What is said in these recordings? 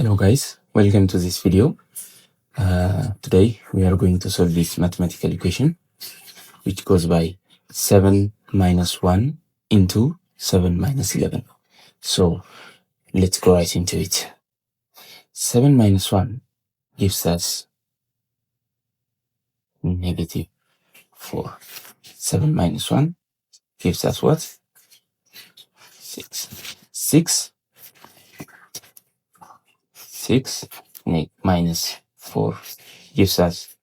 Hello guys, welcome to this video. Today we are going to solve this mathematical equation which goes by 7 minus 1 into 7 minus 11. So let's go right into it. 7 minus 1 gives us negative 4. 7 minus 1 gives us what? 6. 6 minus 4 gives us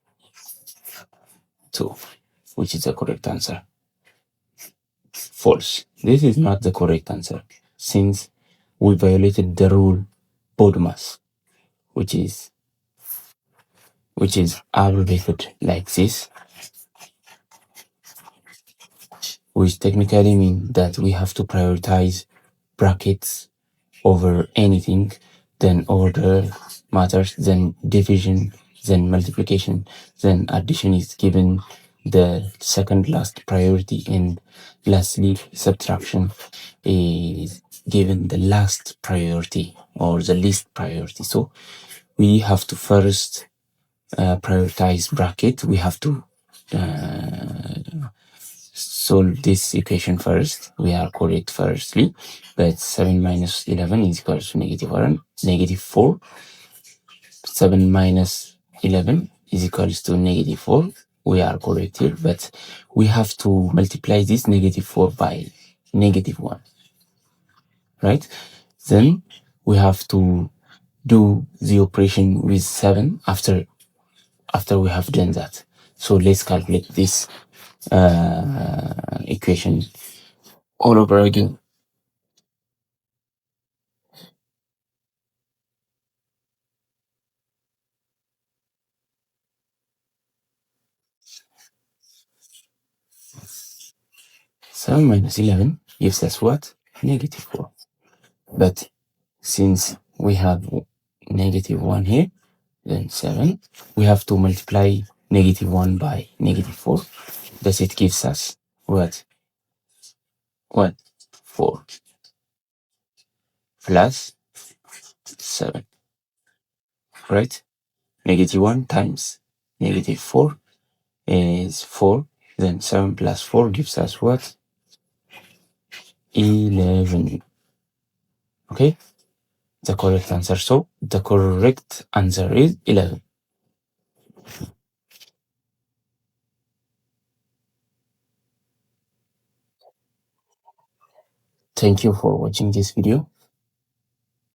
2, which is the correct answer. False. This is not the correct answer, since we violated the rule BODMAS, which is abbreviated like this, which technically means that we have to prioritize brackets over anything, then order matters, then division, then multiplication, then addition is given the second last priority, and lastly subtraction is given the last priority or the least priority. So we have to first prioritize bracket. We have to solve this equation first. We are correct firstly, but 7 minus 11 is equal to negative 4. 7 minus 11 is equals to negative 4. We are correct here, but we have to multiply this negative 4 by negative 1, right? Then we have to do the operation with 7 after we have done that. So let's calculate this equation all over again. Seven minus 11 gives us what? Negative 4. But since we have negative 1 here, then 7, we have to multiply negative 1 by negative 4. Thus it gives us what? 4 plus 7, right? Negative 1 times negative 4 is 4. Then 7 plus 4 gives us what? 11. Okay? The correct answer. So the correct answer is 11. Thank you for watching this video.